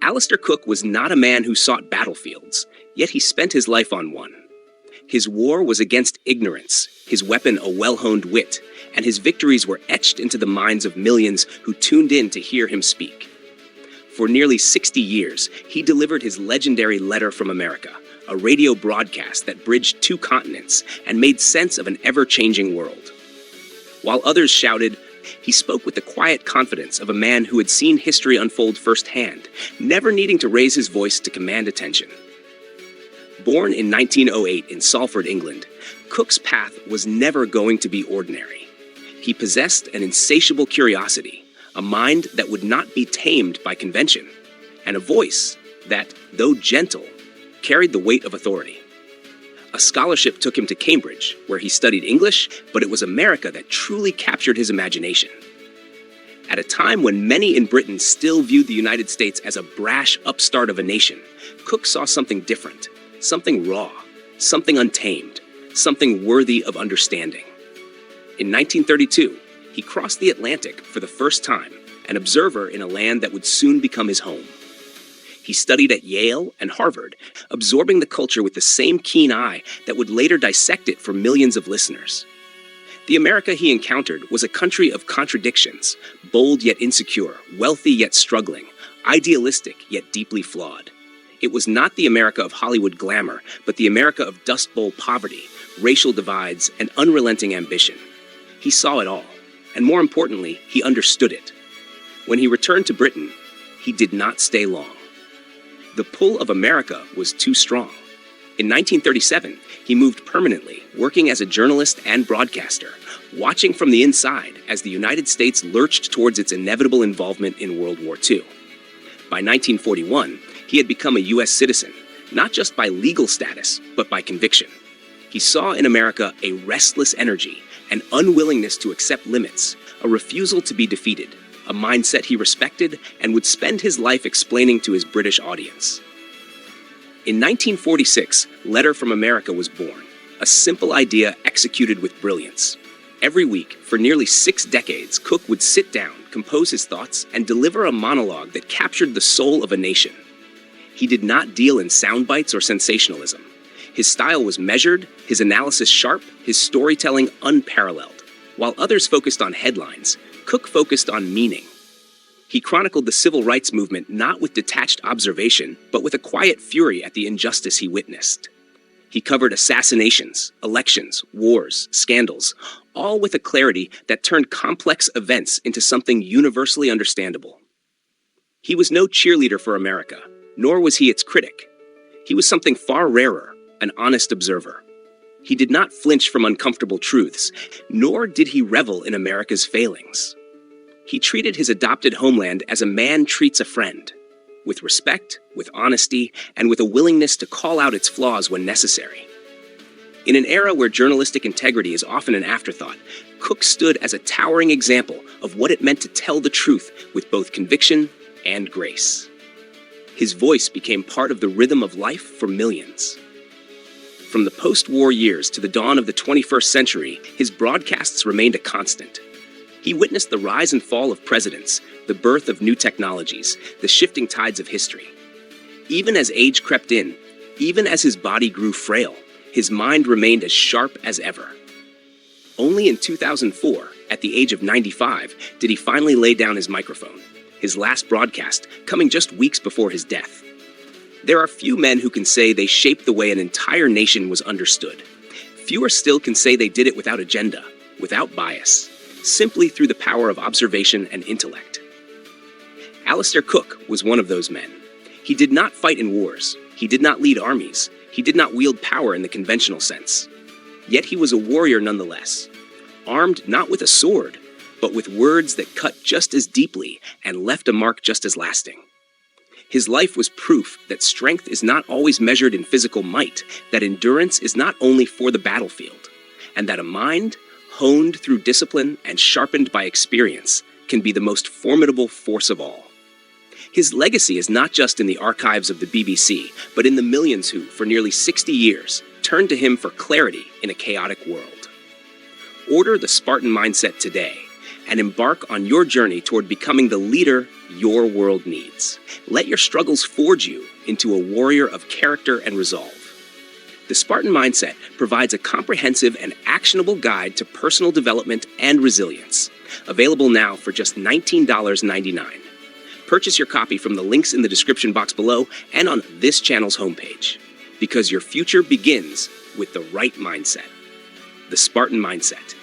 Alistair Cooke was not a man who sought battlefields, yet he spent his life on one. His war was against ignorance, his weapon a well-honed wit, and his victories were etched into the minds of millions who tuned in to hear him speak. For nearly 60 years, he delivered his legendary Letter from America, a radio broadcast that bridged 2 continents and made sense of an ever-changing world. While others shouted, he spoke with the quiet confidence of a man who had seen history unfold firsthand, never needing to raise his voice to command attention. Born in 1908 in Salford, England, Cooke's path was never going to be ordinary. He possessed an insatiable curiosity, a mind that would not be tamed by convention, and a voice that, though gentle, carried the weight of authority. A scholarship took him to Cambridge, where he studied English, but it was America that truly captured his imagination. At a time when many in Britain still viewed the United States as a brash upstart of a nation, Cooke saw something different, something raw, something untamed, something worthy of understanding. In 1932, he crossed the Atlantic for the first time, an observer in a land that would soon become his home. He studied at Yale and Harvard, absorbing the culture with the same keen eye that would later dissect it for millions of listeners. The America he encountered was a country of contradictions, bold yet insecure, wealthy yet struggling, idealistic yet deeply flawed. It was not the America of Hollywood glamour, but the America of Dust Bowl poverty, racial divides, and unrelenting ambition. He saw it all, and more importantly, he understood it. When he returned to Britain, he did not stay long. The pull of America was too strong. In 1937, he moved permanently, working as a journalist and broadcaster, watching from the inside as the United States lurched towards its inevitable involvement in World War II. By 1941, he had become a U.S. citizen, not just by legal status, but by conviction. He saw in America a restless energy, an unwillingness to accept limits, a refusal to be defeated, a mindset he respected and would spend his life explaining to his British audience. In 1946, Letter from America was born, a simple idea executed with brilliance. Every week, for nearly 6 decades, Cooke would sit down, compose his thoughts, and deliver a monologue that captured the soul of a nation. He did not deal in sound bites or sensationalism. His style was measured, his analysis sharp, his storytelling unparalleled. While others focused on headlines, Cooke focused on meaning. He chronicled the civil rights movement not with detached observation, but with a quiet fury at the injustice he witnessed. He covered assassinations, elections, wars, scandals, all with a clarity that turned complex events into something universally understandable. He was no cheerleader for America, nor was he its critic. He was something far rarer, an honest observer. He did not flinch from uncomfortable truths, nor did he revel in America's failings. He treated his adopted homeland as a man treats a friend, with respect, with honesty, and with a willingness to call out its flaws when necessary. In an era where journalistic integrity is often an afterthought, Cooke stood as a towering example of what it meant to tell the truth with both conviction and grace. His voice became part of the rhythm of life for millions. From the post-war years to the dawn of the 21st century, his broadcasts remained a constant. He witnessed the rise and fall of presidents, the birth of new technologies, the shifting tides of history. Even as age crept in, even as his body grew frail, his mind remained as sharp as ever. Only in 2004, at the age of 95, did he finally lay down his microphone, his last broadcast coming just weeks before his death. There are few men who can say they shaped the way an entire nation was understood. Fewer still can say they did it without agenda, without bias, simply through the power of observation and intellect. Alistair Cooke was one of those men. He did not fight in wars. He did not lead armies. He did not wield power in the conventional sense. Yet he was a warrior nonetheless, armed not with a sword, but with words that cut just as deeply and left a mark just as lasting. His life was proof that strength is not always measured in physical might, that endurance is not only for the battlefield, and that a mind, honed through discipline and sharpened by experience, can be the most formidable force of all. His legacy is not just in the archives of the BBC, but in the millions who, for nearly 60 years, turned to him for clarity in a chaotic world. Order the Spartan Mindset today and embark on your journey toward becoming the leader your world needs. Let your struggles forge you into a warrior of character and resolve. The Spartan Mindset provides a comprehensive and actionable guide to personal development and resilience. Available now for just $19.99. Purchase your copy from the links in the description box below and on this channel's homepage. Because your future begins with the right mindset. The Spartan Mindset.